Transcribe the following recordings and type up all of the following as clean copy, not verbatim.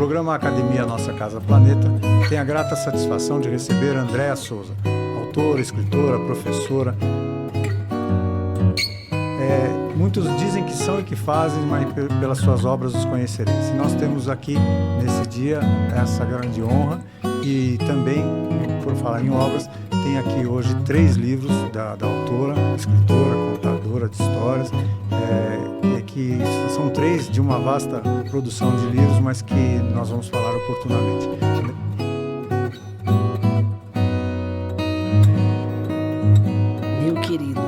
programa Academia Nossa Casa Planeta tem a grata satisfação de receber Andréa Souza, autora, escritora, professora. Muitos dizem que são e que fazem, mas pelas suas obras os conhecereis. E nós temos aqui, nesse dia, essa grande honra. E também, por falar em obras, tem aqui hoje 3 livros da autora, escritora, contadora de histórias, que são 3 de uma vasta produção de livros, mas que nós vamos falar oportunamente. Meu querido,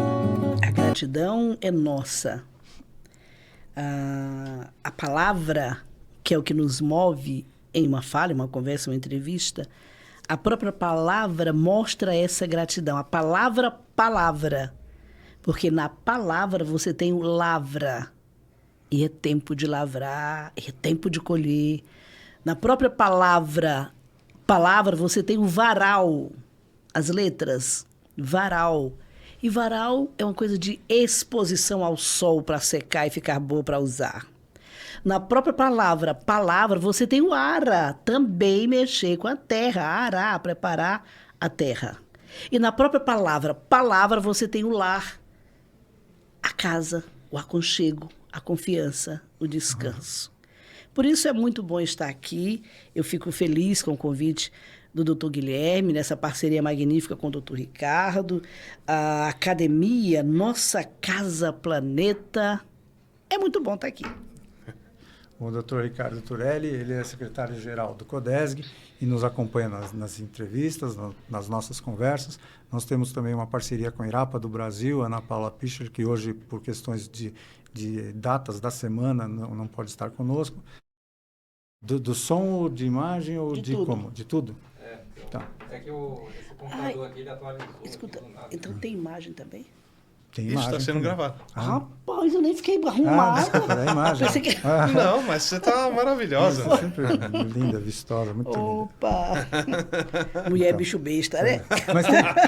a gratidão é nossa. A palavra, que é o que nos move em uma fala, uma conversa, uma entrevista, a própria palavra mostra essa gratidão. A palavra. Porque na palavra você tem o lavra. E é tempo de lavrar, é tempo de colher. Na própria palavra você tem o varal. As letras, varal. E varal é uma coisa de exposição ao sol para secar e ficar boa para usar. Na própria palavra, você tem o ara, também mexer com a terra, arar, preparar a terra. E na própria palavra, você tem o lar, a casa, o aconchego, a confiança, o descanso. Por isso é muito bom estar aqui. Eu fico feliz com o convite do Dr. Guilherme, nessa parceria magnífica com o Dr. Ricardo, a Academia Nossa Casa Planeta. É muito bom estar aqui. O Dr. Ricardo Turelli, ele é secretário-geral do CODESG e nos acompanha nas entrevistas, nas nossas conversas. Nós temos também uma parceria com a Irapa do Brasil, Ana Paula Picher, que hoje, por questões de datas da semana, não pode estar conosco. Do som ou de imagem ou de tudo. Como? De tudo? Tá. É que esse computador aqui, ele atualizou. Escuta, então tem imagem também? Tem Isso imagem. está sendo gravado. Rapaz, eu nem fiquei arrumada. É imagem. Pensei que... Não, mas você está maravilhosa. Você sempre linda, vistosa, muito linda. Opa! Mulher Então, bicho besta, né?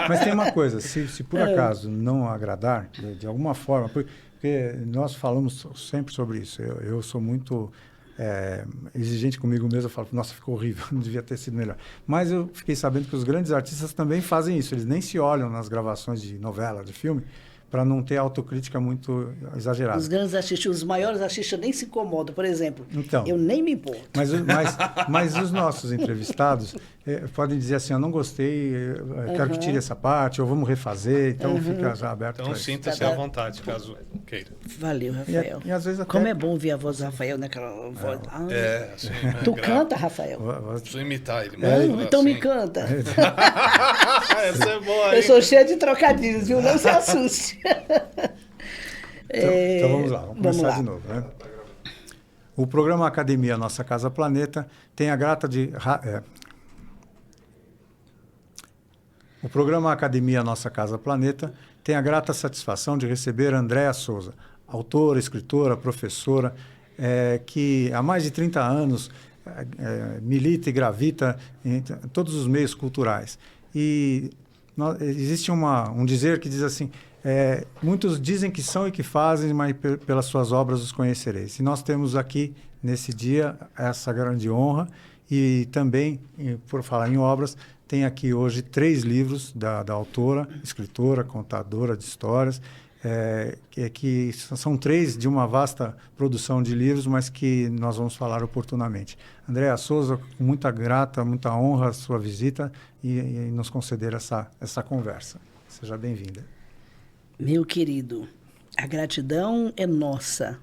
Mas tem uma coisa, se por acaso não agradar, de alguma forma, porque nós falamos sempre sobre isso, eu sou muito exigente comigo mesmo, eu falo, nossa, ficou horrível, não devia ter sido melhor. Mas eu fiquei sabendo que os grandes artistas também fazem isso, eles nem se olham nas gravações de novela, de filme, para não ter autocrítica muito exagerada. Os grandes artistas, os maiores artistas nem se incomodam. Por exemplo, então, eu nem me importo. Mas os nossos entrevistados podem dizer assim, eu não gostei, quero que tire essa parte, ou vamos refazer, então fica já aberto. Então sinta-se à vontade, caso queira. Valeu, Rafael. E às vezes até... Como é bom ouvir a voz do Rafael, né? Aquela voz... Assim, tu canta, Rafael? Preciso imitar ele. Então assim. me canta. Essa é boa, hein? Eu sou cheia de trocadilhos, viu? Não se assuste. Então vamos lá, vamos começar de novo. Né? O programa Academia Nossa Casa Planeta tem a grata O programa Academia Nossa Casa Planeta tem a grata satisfação de receber Andréa Souza, autora, escritora, professora, que há mais de 30 anos milita e gravita em todos os meios culturais. E existe um dizer que diz assim, muitos dizem que são e que fazem, mas pelas suas obras os conhecereis. E nós temos aqui, nesse dia, essa grande honra. E também, por falar em obras, tem aqui hoje 3 livros da autora, escritora, contadora de histórias, que são 3 de uma vasta produção de livros, mas que nós vamos falar oportunamente. Andréa Souza, com muita honra a sua visita e nos conceder essa conversa. Seja bem-vinda. Meu querido, a gratidão é nossa.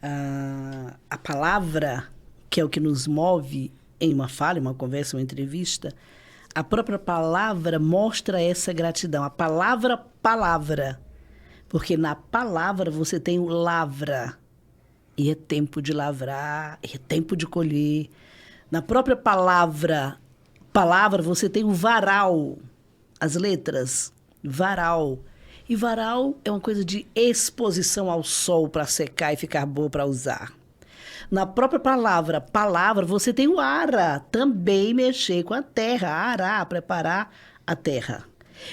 A palavra, que é o que nos move em uma fala, uma conversa, uma entrevista, a própria palavra mostra essa gratidão. A palavra. Porque na palavra você tem o lavra. E é tempo de lavrar, é tempo de colher. Na própria palavra você tem o varal. As letras, varal. E varal é uma coisa de exposição ao sol para secar e ficar boa para usar. Na própria palavra, você tem o ara, também mexer com a terra, arar, preparar a terra.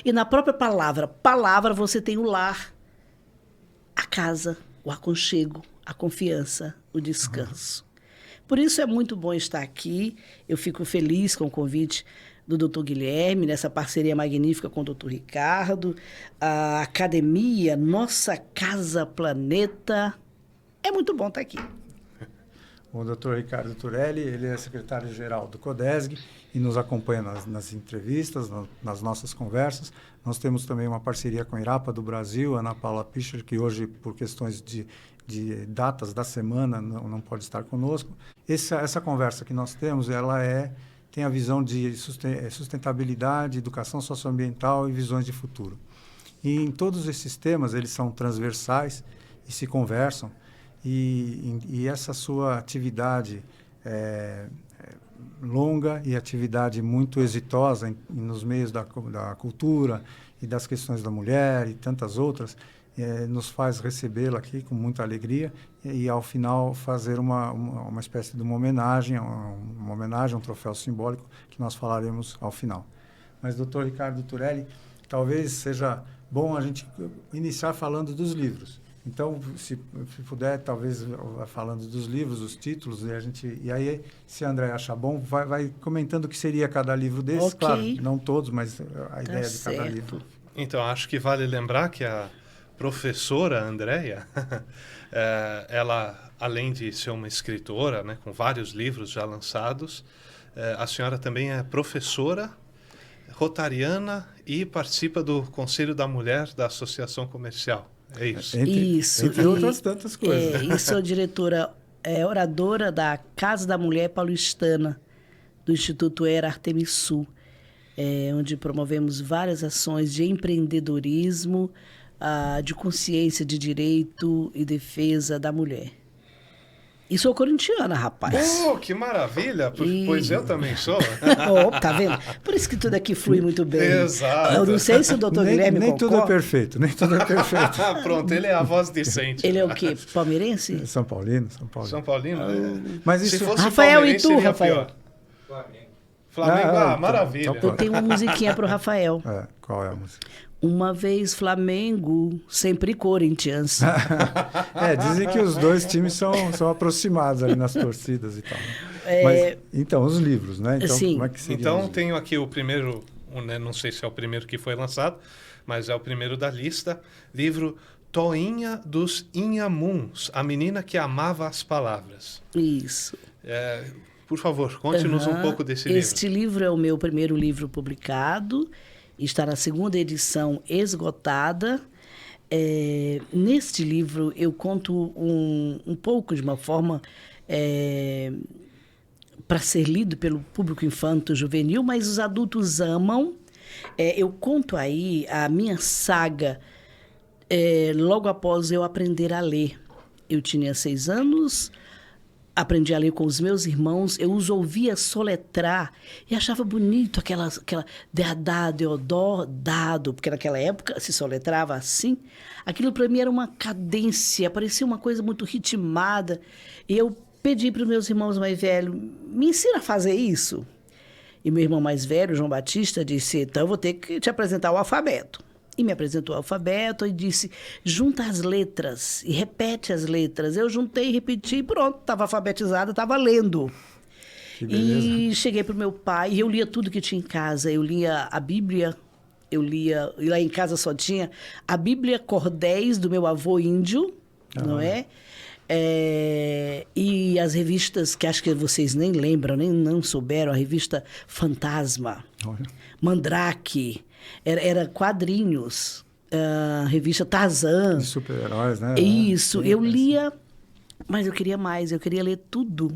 E na própria palavra, você tem o lar, a casa, o aconchego, a confiança, o descanso. Por isso é muito bom estar aqui. Eu fico feliz com o convite do Dr. Guilherme, nessa parceria magnífica com o Dr. Ricardo, a academia, Nossa Casa Planeta. É muito bom estar aqui. O Dr. Ricardo Turelli, ele é secretário-geral do CODESG e nos acompanha nas entrevistas, nas nossas conversas. Nós temos também uma parceria com a Irapa do Brasil, Ana Paula Pischer, que hoje, por questões de datas da semana, não pode estar conosco. Essa conversa que nós temos, ela tem a visão de sustentabilidade, educação socioambiental e visões de futuro. E em todos esses temas, eles são transversais e se conversam. E essa sua atividade longa e atividade muito exitosa nos meios da cultura e das questões da mulher e tantas outras, nos faz recebê-la aqui com muita alegria e ao final fazer uma espécie de uma homenagem, um troféu simbólico que nós falaremos ao final. Mas, Dr. Ricardo Turelli, talvez seja bom a gente iniciar falando dos livros. Então, se puder, talvez falando dos livros, os títulos, e aí, se a André achar bom, vai comentando o que seria cada livro desses. Okay. Claro, não todos, mas a ideia de cada livro. Então, acho que vale lembrar que a professora Andréia, ela, além de ser uma escritora, né, com vários livros já lançados, a senhora também é professora rotariana e participa do Conselho da Mulher da Associação Comercial. É isso. Entre outras tantas coisas. E sou diretora, oradora da Casa da Mulher Paulistana, do Instituto Era Artemis Sul, onde promovemos várias ações de empreendedorismo, de consciência de direito e defesa da mulher. E sou corintiana, rapaz. Oh, que maravilha! Pois eu também sou. Tá vendo? Por isso que tudo aqui flui muito bem. Exato. Eu não sei se o doutor Guilherme nem concorda. tudo é perfeito, nem tudo é perfeito. Pronto, ele é a voz decente. Ele é o quê? Palmeirense? São Paulino. São Paulino? Mas isso... Se fosse Rafael, e tu, seria Rafael? pior. Flamengo, maravilha. Eu tenho uma musiquinha pro Rafael. Qual é a música? Uma vez Flamengo, sempre Corinthians. Dizem que os dois times são aproximados ali nas torcidas e tal. Mas, então, os livros, né? Então, sim. Como é que seria Então, tenho aqui o primeiro, não sei se é o primeiro que foi lançado, mas é o primeiro da lista, livro Toinha dos Inhamuns, a menina que amava as palavras. Isso. Por favor, conte-nos um pouco desse livro. Este livro é o meu primeiro livro publicado, está na segunda edição esgotada. Neste livro eu conto um pouco de uma forma para ser lido pelo público infanto-juvenil, mas os adultos amam. Eu conto aí a minha saga logo após eu aprender a ler. Eu tinha 6 anos, aprendi a ler com os meus irmãos, eu os ouvia soletrar e achava bonito aquela deadá, deodó, dado, porque naquela época se soletrava assim. Aquilo para mim era uma cadência, parecia uma coisa muito ritmada. E eu pedi para os meus irmãos mais velhos, me ensina a fazer isso. E meu irmão mais velho, João Batista, disse, então eu vou ter que te apresentar o alfabeto. E me apresentou o alfabeto e disse, junta as letras e repete as letras. Eu juntei, repeti e pronto, estava alfabetizada, estava lendo. Que beleza. E cheguei para o meu pai e eu lia tudo que tinha em casa. Eu lia a Bíblia, e lá em casa só tinha a Bíblia Cordéis do meu avô índio, não é? E as revistas, que acho que vocês nem lembram, nem não souberam, a revista Fantasma, Olha. Mandrake, era quadrinhos, a revista Tarzan. De super-heróis, né? Isso, eu lia, mas eu queria mais, eu queria ler tudo.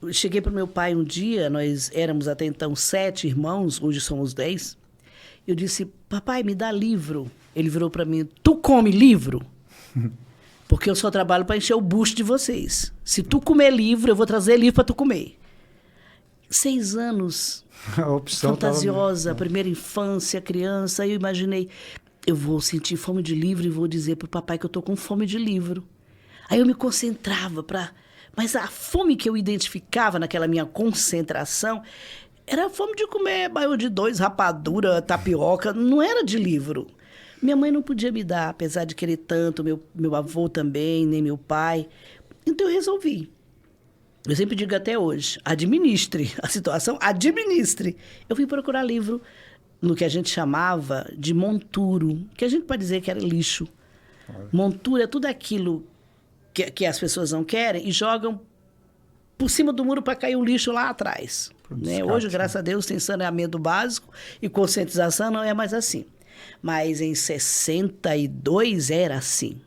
Eu cheguei para o meu pai um dia, nós éramos até então 7 irmãos, hoje somos 10. Eu disse, papai, me dá livro. Ele virou para mim, tu come livro? Porque eu só trabalho para encher o bucho de vocês. Se tu comer livro, eu vou trazer livro para tu comer. 6 anos, A opção fantasiosa, primeira infância, criança. Aí eu imaginei, eu vou sentir fome de livro e vou dizer para o papai que eu estou com fome de livro. Aí eu me concentrava Mas a fome que eu identificava naquela minha concentração era a fome de comer baião de 2, rapadura, tapioca, não era de livro. Minha mãe não podia me dar, apesar de querer tanto, meu avô também, nem meu pai. Então eu resolvi. Eu sempre digo até hoje, administre a situação, administre. Eu fui procurar livro no que a gente chamava de monturo, que a gente pode dizer que era lixo. Montura é tudo aquilo que as pessoas não querem e jogam por cima do muro para cair o lixo lá atrás. Né? Hoje, graças a Deus, tem saneamento básico e conscientização, não é mais assim. Mas em 62 era assim.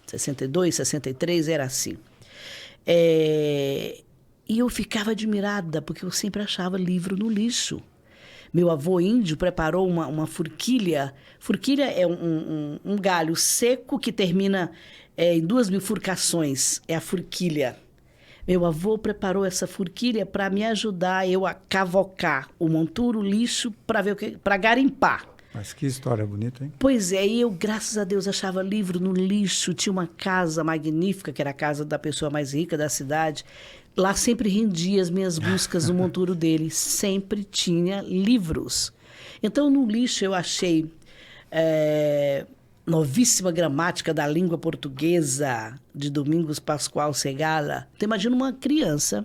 62, 63 era assim. E eu ficava admirada, porque eu sempre achava livro no lixo. Meu avô índio preparou uma forquilha. Forquilha é um galho seco que termina em 2 bifurcações. É a forquilha. Meu avô preparou essa forquilha para me ajudar eu a cavocar o monturo, o lixo, para garimpar. Mas que história bonita, hein? Pois é, e eu, graças a Deus, achava livro no lixo. Tinha uma casa magnífica, que era a casa da pessoa mais rica da cidade. Lá sempre rendia as minhas buscas no monturo dele. Sempre tinha livros. Então, no lixo, eu achei Novíssima Gramática da Língua Portuguesa, de Domingos Pascoal Segala. Então, imagina uma criança.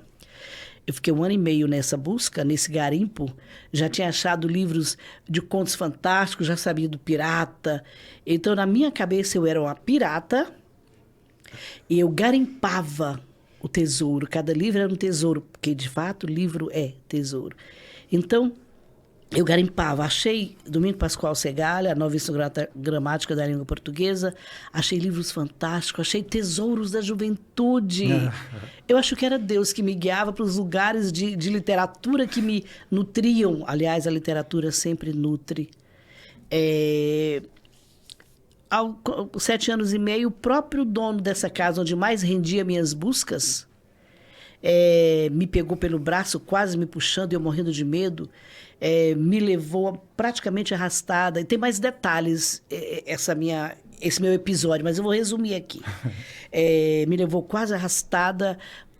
Eu fiquei 1 ano e meio nessa busca, nesse garimpo. Já tinha achado livros de contos fantásticos, já sabia do pirata. Então, na minha cabeça, eu era uma pirata e eu garimpava o tesouro. Cada livro era um tesouro, porque, de fato, o livro é tesouro. Então, eu garimpava. Achei Domingos Pascoal Segala, a Novíssima Gramática da Língua Portuguesa. Achei livros fantásticos. Achei tesouros da juventude. Eu acho que era Deus que me guiava para os lugares de literatura que me nutriam. Aliás, a literatura sempre nutre. Aos 7 anos e meio, o próprio dono dessa casa, onde mais rendia minhas buscas, me pegou pelo braço, quase me puxando, eu morrendo de medo, me levou praticamente arrastada. E tem mais detalhes esse meu episódio, mas eu vou resumir aqui. Me levou quase arrastada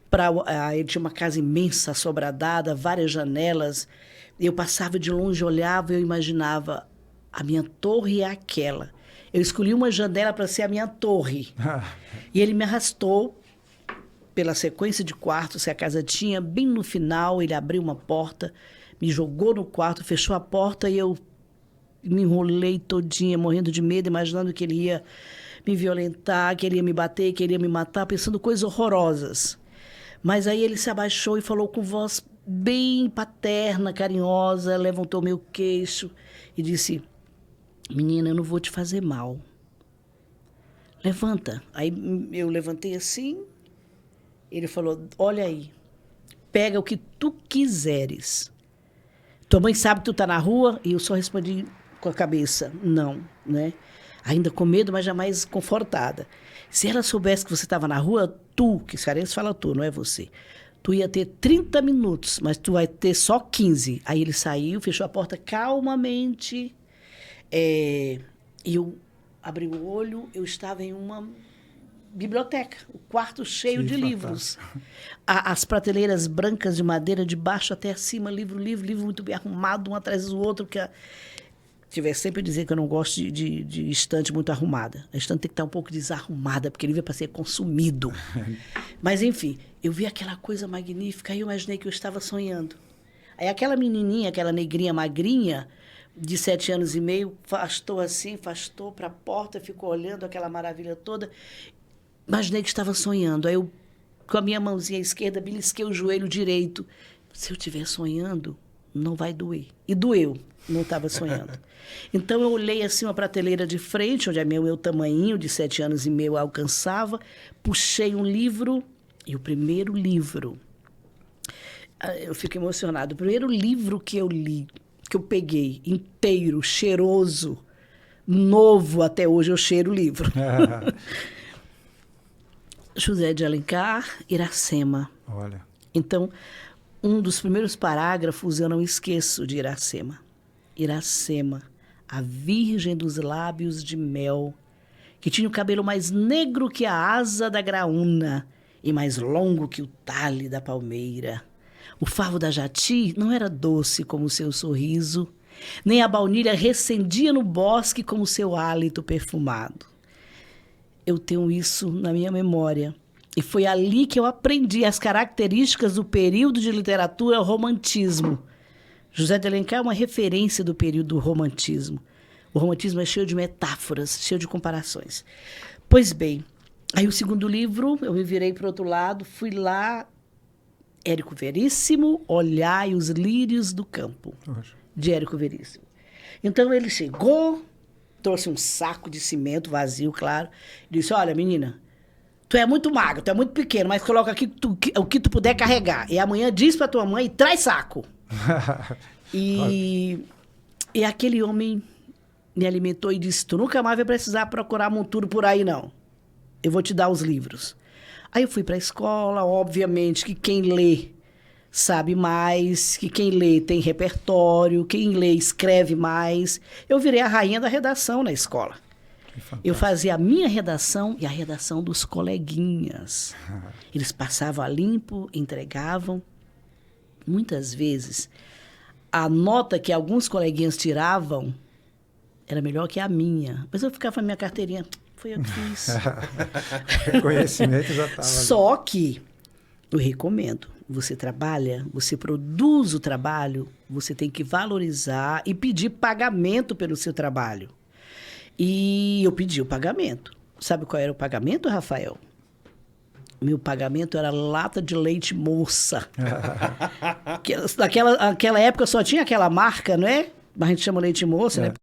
para... ele tinha uma casa imensa, assobradada, várias janelas. Eu passava de longe, olhava e eu imaginava, a minha torre é aquela. Eu escolhi uma janela para ser a minha torre. E ele me arrastou pela sequência de quartos que a casa tinha. Bem no final, ele abriu uma porta, me jogou no quarto, fechou a porta e eu me enrolei todinha, morrendo de medo, imaginando que ele ia me violentar, que ele ia me bater, que ele ia me matar, pensando coisas horrorosas. Mas aí ele se abaixou e falou com voz bem paterna, carinhosa, levantou meu queixo e disse: menina, eu não vou te fazer mal. Levanta. Aí eu levantei assim. Ele falou: olha aí, pega o que tu quiseres. Tua mãe sabe que tu tá na rua? E eu só respondi com a cabeça: não, né? Ainda com medo, mas jamais confortada. Se ela soubesse que você estava na rua, tu, que os caras falam tu, não é você, tu ia ter 30 minutos, mas tu vai ter só 15. Aí ele saiu, fechou a porta calmamente. Eu abri o olho, eu estava em uma biblioteca, o quarto cheio de livros. As prateleiras brancas de madeira, de baixo até acima, livro muito bem arrumado, um atrás do outro. Tivesse sempre dizer que eu não gosto de estante muito arrumada. A estante tem que estar um pouco desarrumada, porque ele veio para ser consumido. Mas, enfim, eu vi aquela coisa magnífica e eu imaginei que eu estava sonhando. Aí aquela menininha, aquela negrinha magrinha, de 7 anos e meio, afastou para a porta, ficou olhando aquela maravilha toda. Imaginei que estava sonhando. Aí eu, com a minha mãozinha esquerda, belisquei o joelho direito. Se eu estiver sonhando, não vai doer. E doeu, não estava sonhando. Então eu olhei assim uma prateleira de frente, onde é meu tamanhinho, de 7 anos e meio, alcançava, puxei um livro, e o primeiro livro, eu fico emocionada, o primeiro livro que eu li, que eu peguei inteiro, cheiroso, novo até hoje, eu cheiro o livro. José de Alencar, Iracema. Olha. Então, um dos primeiros parágrafos eu não esqueço de Iracema. Iracema, a virgem dos lábios de mel, que tinha o cabelo mais negro que a asa da graúna e mais longo que o talhe da palmeira. O favo da jati não era doce como o seu sorriso, nem a baunilha recendia no bosque como o seu hálito perfumado. Eu tenho isso na minha memória. E foi ali que eu aprendi as características do período de literatura romantismo. José de Alencar é uma referência do período do romantismo. O romantismo é cheio de metáforas, cheio de comparações. Pois bem, aí o segundo livro, eu me virei para o outro lado, fui lá, Érico Veríssimo, Olhai os Lírios do Campo, de Érico Veríssimo. Então ele chegou, trouxe um saco de cimento vazio, claro, e disse, olha, menina, tu é muito magra, tu é muito pequena, mas coloca aqui o que tu puder carregar. E amanhã diz para tua mãe, traz saco. E aquele homem me alimentou e disse, tu nunca mais vai precisar procurar monturo por aí, não. Eu vou te dar os livros. Aí eu fui para a escola, obviamente que quem lê sabe mais, que quem lê tem repertório, quem lê escreve mais. Eu virei a rainha da redação na escola. Eu fazia a minha redação e a redação dos coleguinhas. Eles passavam a limpo, entregavam. Muitas vezes, a nota que alguns coleguinhas tiravam era melhor que a minha. Mas eu ficava com a minha carteirinha, foi eu que fiz. O reconhecimento já estava. Só que, eu recomendo, você trabalha, você produz o trabalho, você tem que valorizar e pedir pagamento pelo seu trabalho. E eu pedi o pagamento. Sabe qual era o pagamento, Rafael? Meu pagamento era lata de leite moça. Naquela época só tinha aquela marca, não é? A gente chama leite moça, né?